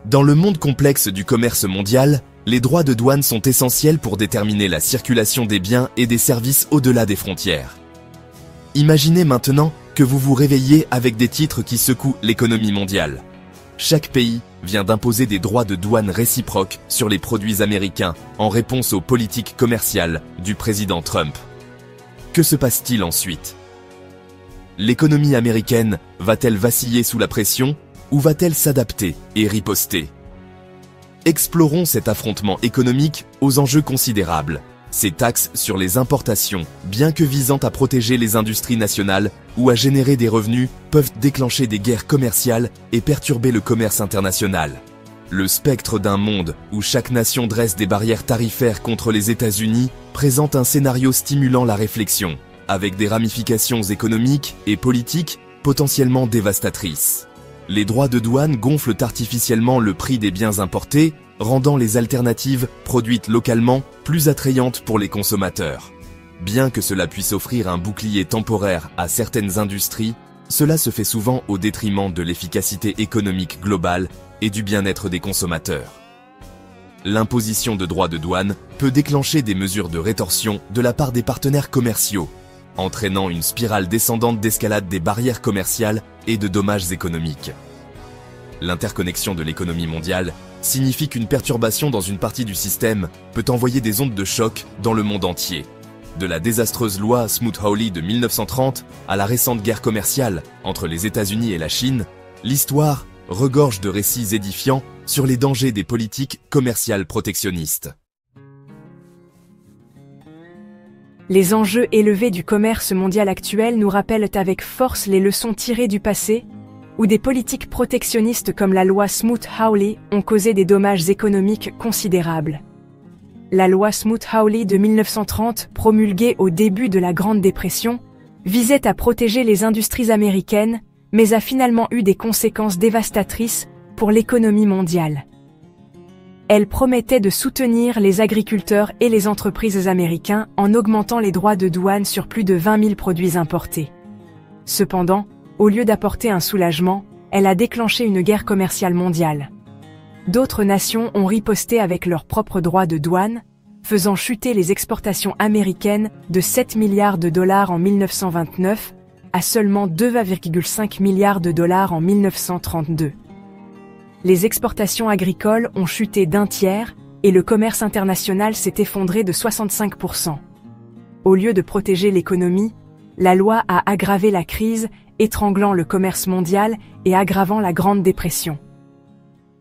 Dans le monde complexe du commerce mondial, les droits de douane sont essentiels pour déterminer la circulation des biens et des services au-delà des frontières. Imaginez maintenant que vous vous réveillez avec des titres qui secouent l'économie mondiale. Chaque pays vient d'imposer des droits de douane réciproques sur les produits américains en réponse aux politiques commerciales du président Trump. Que se passe-t-il ensuite? L'économie américaine va-t-elle vaciller sous la pression ou va-t-elle s'adapter et riposter? Explorons cet affrontement économique aux enjeux considérables. Ces taxes sur les importations, bien que visant à protéger les industries nationales ou à générer des revenus, peuvent déclencher des guerres commerciales et perturber le commerce international. Le spectre d'un monde où chaque nation dresse des barrières tarifaires contre les États-Unis présente un scénario stimulant la réflexion, avec des ramifications économiques et politiques potentiellement dévastatrices. Les droits de douane gonflent artificiellement le prix des biens importés, rendant les alternatives produites localement plus attrayantes pour les consommateurs. Bien que cela puisse offrir un bouclier temporaire à certaines industries, cela se fait souvent au détriment de l'efficacité économique globale et du bien-être des consommateurs. L'imposition de droits de douane peut déclencher des mesures de rétorsion de la part des partenaires commerciaux, entraînant une spirale descendante d'escalade des barrières commerciales et de dommages économiques. L'interconnexion de l'économie mondiale signifie qu'une perturbation dans une partie du système peut envoyer des ondes de choc dans le monde entier. De la désastreuse loi Smoot-Hawley de 1930 à la récente guerre commerciale entre les États-Unis et la Chine, l'histoire regorge de récits édifiants sur les dangers des politiques commerciales protectionnistes. Les enjeux élevés du commerce mondial actuel nous rappellent avec force les leçons tirées du passé, où des politiques protectionnistes comme la loi Smoot-Hawley ont causé des dommages économiques considérables. La loi Smoot-Hawley de 1930, promulguée au début de la Grande Dépression, visait à protéger les industries américaines, mais a finalement eu des conséquences dévastatrices pour l'économie mondiale. Elle promettait de soutenir les agriculteurs et les entreprises américains en augmentant les droits de douane sur plus de 20 000 produits importés. Cependant, au lieu d'apporter un soulagement, elle a déclenché une guerre commerciale mondiale. D'autres nations ont riposté avec leurs propres droits de douane, faisant chuter les exportations américaines de 7 milliards de dollars en 1929 à seulement 2,5 milliards de dollars en 1932. Les exportations agricoles ont chuté d'un tiers et le commerce international s'est effondré de 65%. Au lieu de protéger l'économie, la loi a aggravé la crise, étranglant le commerce mondial et aggravant la Grande Dépression.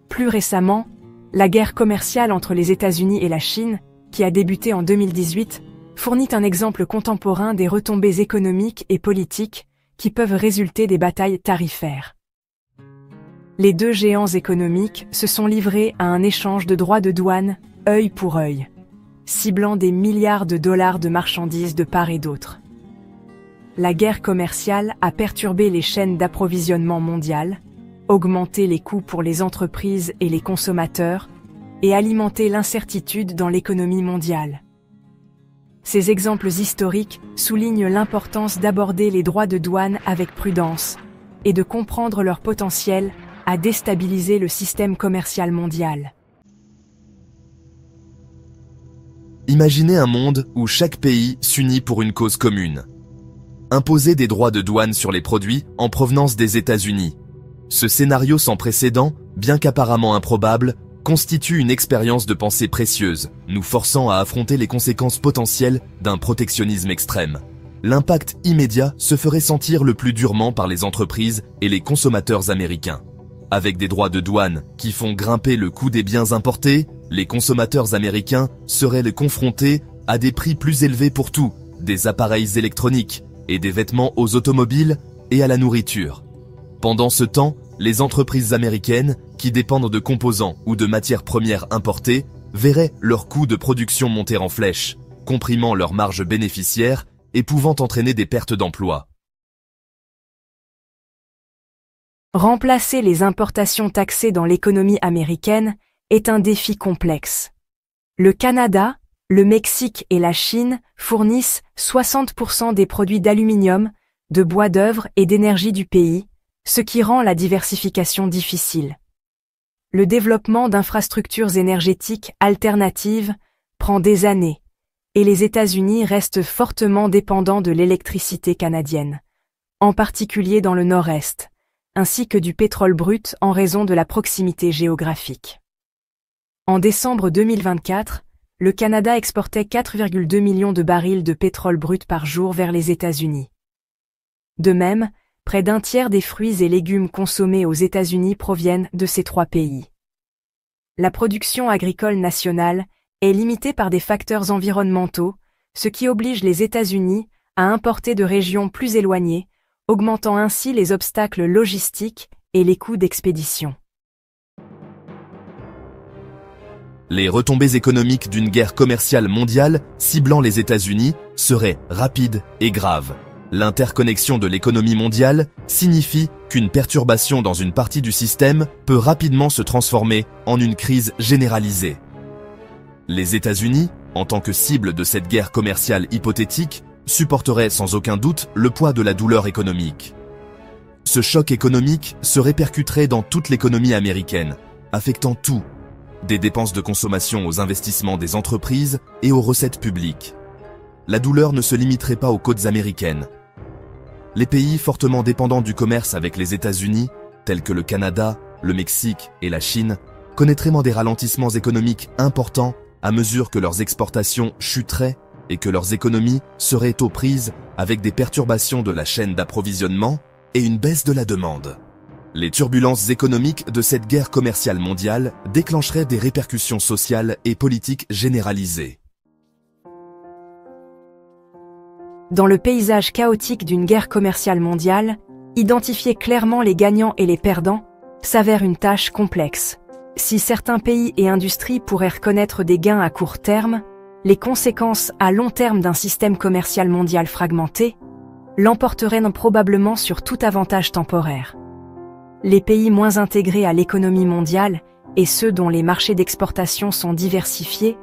Plus récemment, la guerre commerciale entre les États-Unis et la Chine, qui a débuté en 2018, fournit un exemple contemporain des retombées économiques et politiques qui peuvent résulter des batailles tarifaires. Les deux géants économiques se sont livrés à un échange de droits de douane, œil pour œil, ciblant des milliards de dollars de marchandises de part et d'autre. La guerre commerciale a perturbé les chaînes d'approvisionnement mondiales, augmenté les coûts pour les entreprises et les consommateurs, et alimenté l'incertitude dans l'économie mondiale. Ces exemples historiques soulignent l'importance d'aborder les droits de douane avec prudence et de comprendre leur potentiel à déstabiliser le système commercial mondial. Imaginez un monde où chaque pays s'unit pour une cause commune. Imposer des droits de douane sur les produits en provenance des États-Unis. Ce scénario sans précédent, bien qu'apparemment improbable, constitue une expérience de pensée précieuse, nous forçant à affronter les conséquences potentielles d'un protectionnisme extrême. L'impact immédiat se ferait sentir le plus durement par les entreprises et les consommateurs américains. Avec des droits de douane qui font grimper le coût des biens importés, les consommateurs américains seraient confrontés à des prix plus élevés pour tout, des appareils électroniques et des vêtements aux automobiles et à la nourriture. Pendant ce temps, les entreprises américaines, qui dépendent de composants ou de matières premières importées, verraient leurs coûts de production monter en flèche, comprimant leurs marges bénéficiaires et pouvant entraîner des pertes d'emplois. Remplacer les importations taxées dans l'économie américaine est un défi complexe. Le Canada, le Mexique et la Chine fournissent 60% des produits d'aluminium, de bois d'œuvre et d'énergie du pays, ce qui rend la diversification difficile. le développement d'infrastructures énergétiques alternatives prend des années, et les États-Unis restent fortement dépendants de l'électricité canadienne, en particulier dans le nord-est, ainsi que du pétrole brut en raison de la proximité géographique. En décembre 2024, le Canada exportait 4,2 millions de barils de pétrole brut par jour vers les États-Unis. De même, près d'un tiers des fruits et légumes consommés aux États-Unis proviennent de ces trois pays. La production agricole nationale est limitée par des facteurs environnementaux, ce qui oblige les États-Unis à importer de régions plus éloignées, augmentant ainsi les obstacles logistiques et les coûts d'expédition. Les retombées économiques d'une guerre commerciale mondiale ciblant les États-Unis seraient rapides et graves. L'interconnexion de l'économie mondiale signifie qu'une perturbation dans une partie du système peut rapidement se transformer en une crise généralisée. Les États-Unis, en tant que cible de cette guerre commerciale hypothétique, supporteraient sans aucun doute le poids de la douleur économique. Ce choc économique se répercuterait dans toute l'économie américaine, affectant tout, des dépenses de consommation aux investissements des entreprises et aux recettes publiques. La douleur ne se limiterait pas aux côtes américaines. Les pays fortement dépendants du commerce avec les États-Unis, tels que le Canada, le Mexique et la Chine, connaîtraient des ralentissements économiques importants à mesure que leurs exportations chuteraient et que leurs économies seraient aux prises avec des perturbations de la chaîne d'approvisionnement et une baisse de la demande. Les turbulences économiques de cette guerre commerciale mondiale déclencheraient des répercussions sociales et politiques généralisées. Dans le paysage chaotique d'une guerre commerciale mondiale, identifier clairement les gagnants et les perdants s'avère une tâche complexe. Si certains pays et industries pourraient reconnaître des gains à court terme, les conséquences à long terme d'un système commercial mondial fragmenté l'emporteraient probablement sur tout avantage temporaire. Les pays moins intégrés à l'économie mondiale et ceux dont les marchés d'exportation sont diversifiés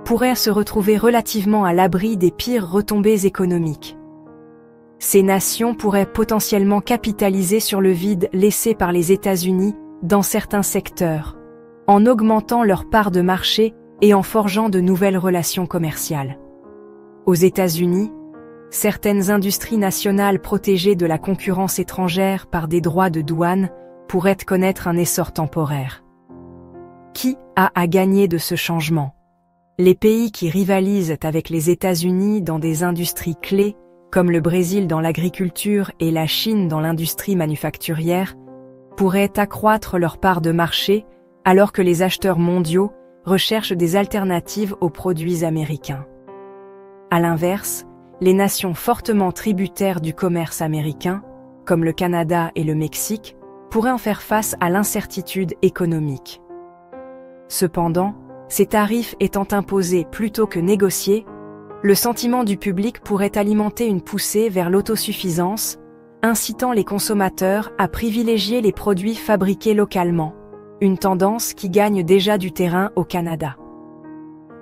pourraient se retrouver relativement à l'abri des pires retombées économiques. Ces nations pourraient potentiellement capitaliser sur le vide laissé par les États-Unis dans certains secteurs, en augmentant leur part de marché et en forgeant de nouvelles relations commerciales. Aux États-Unis, certaines industries nationales protégées de la concurrence étrangère par des droits de douane pourraient connaître un essor temporaire. Qui a à gagner de ce changement? Les pays qui rivalisent avec les États-Unis dans des industries clés, comme le Brésil dans l'agriculture et la Chine dans l'industrie manufacturière, pourraient accroître leur part de marché alors que les acheteurs mondiaux recherchent des alternatives aux produits américains. À l'inverse, les nations fortement tributaires du commerce américain, comme le Canada et le Mexique, pourraient en faire face à l'incertitude économique. Cependant, ces tarifs étant imposés plutôt que négociés, le sentiment du public pourrait alimenter une poussée vers l'autosuffisance, incitant les consommateurs à privilégier les produits fabriqués localement, une tendance qui gagne déjà du terrain au Canada.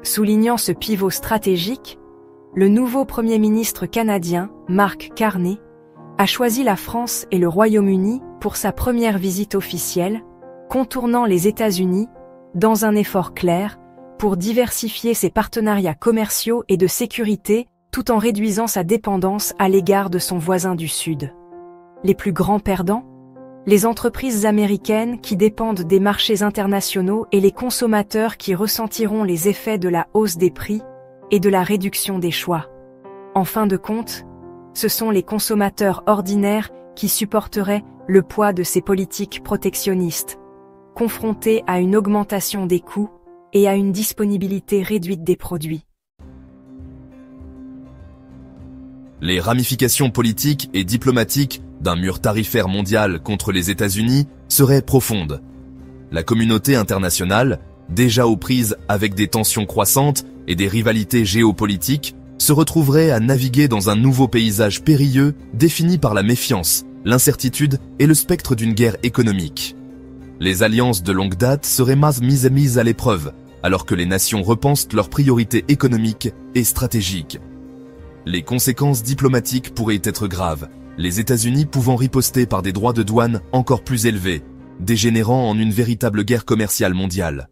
Soulignant ce pivot stratégique, le nouveau Premier ministre canadien, Mark Carney, a choisi la France et le Royaume-Uni pour sa première visite officielle, contournant les États-Unis, dans un effort clair, pour diversifier ses partenariats commerciaux et de sécurité tout en réduisant sa dépendance à l'égard de son voisin du Sud. Les plus grands perdants? Les entreprises américaines qui dépendent des marchés internationaux et les consommateurs qui ressentiront les effets de la hausse des prix et de la réduction des choix. En fin de compte, ce sont les consommateurs ordinaires qui supporteraient le poids de ces politiques protectionnistes, confrontés à une augmentation des coûts et à une disponibilité réduite des produits. Les ramifications politiques et diplomatiques d'un mur tarifaire mondial contre les États-Unis seraient profondes. La communauté internationale, déjà aux prises avec des tensions croissantes et des rivalités géopolitiques, se retrouverait à naviguer dans un nouveau paysage périlleux défini par la méfiance, l'incertitude et le spectre d'une guerre économique. Les alliances de longue date seraient mises à l'épreuve, alors que les nations repensent leurs priorités économiques et stratégiques. Les conséquences diplomatiques pourraient être graves, les États-Unis pouvant riposter par des droits de douane encore plus élevés, dégénérant en une véritable guerre commerciale mondiale.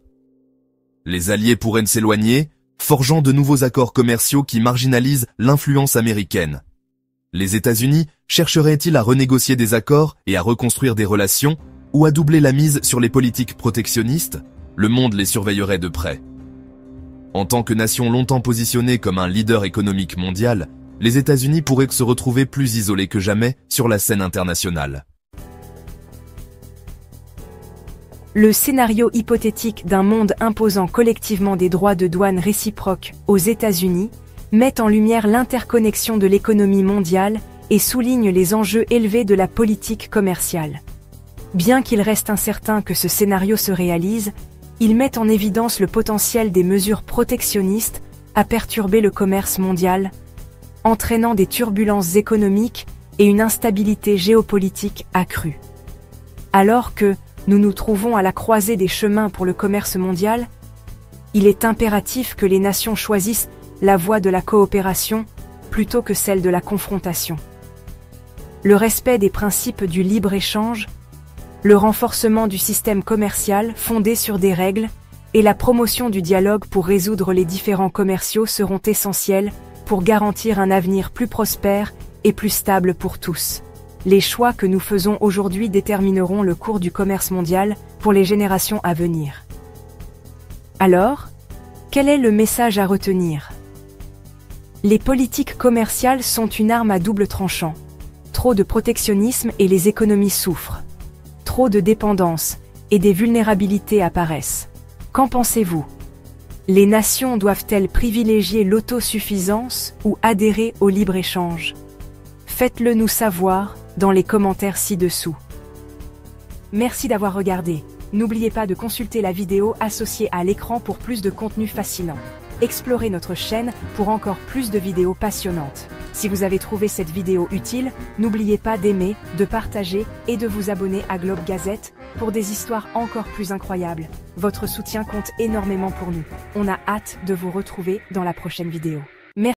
Les alliés pourraient s'éloigner, forgeant de nouveaux accords commerciaux qui marginalisent l'influence américaine. Les États-Unis chercheraient-ils à renégocier des accords et à reconstruire des relations, ou à doubler la mise sur les politiques protectionnistes? Le monde les surveillerait de près. En tant que nation longtemps positionnée comme un leader économique mondial, les États-Unis pourraient se retrouver plus isolés que jamais sur la scène internationale. Le scénario hypothétique d'un monde imposant collectivement des droits de douane réciproques aux États-Unis met en lumière l'interconnexion de l'économie mondiale et souligne les enjeux élevés de la politique commerciale. Bien qu'il reste incertain que ce scénario se réalise, il met en évidence le potentiel des mesures protectionnistes à perturber le commerce mondial, entraînant des turbulences économiques et une instabilité géopolitique accrue. Alors que nous nous trouvons à la croisée des chemins pour le commerce mondial, il est impératif que les nations choisissent la voie de la coopération plutôt que celle de la confrontation. Le respect des principes du libre-échange, le renforcement du système commercial fondé sur des règles et la promotion du dialogue pour résoudre les différends commerciaux seront essentiels pour garantir un avenir plus prospère et plus stable pour tous. Les choix que nous faisons aujourd'hui détermineront le cours du commerce mondial pour les générations à venir. Alors, quel est le message à retenir? Les politiques commerciales sont une arme à double tranchant. Trop de protectionnisme et les économies souffrent. Trop de dépendance et des vulnérabilités apparaissent. Qu'en pensez-vous? Les nations doivent-elles privilégier l'autosuffisance ou adhérer au libre-échange? Faites-le nous savoir dans les commentaires ci-dessous. Merci d'avoir regardé. N'oubliez pas de consulter la vidéo associée à l'écran pour plus de contenu fascinant. Explorez notre chaîne pour encore plus de vidéos passionnantes. Si vous avez trouvé cette vidéo utile, n'oubliez pas d'aimer, de partager et de vous abonner à Globe Gazette pour des histoires encore plus incroyables. Votre soutien compte énormément pour nous. On a hâte de vous retrouver dans la prochaine vidéo.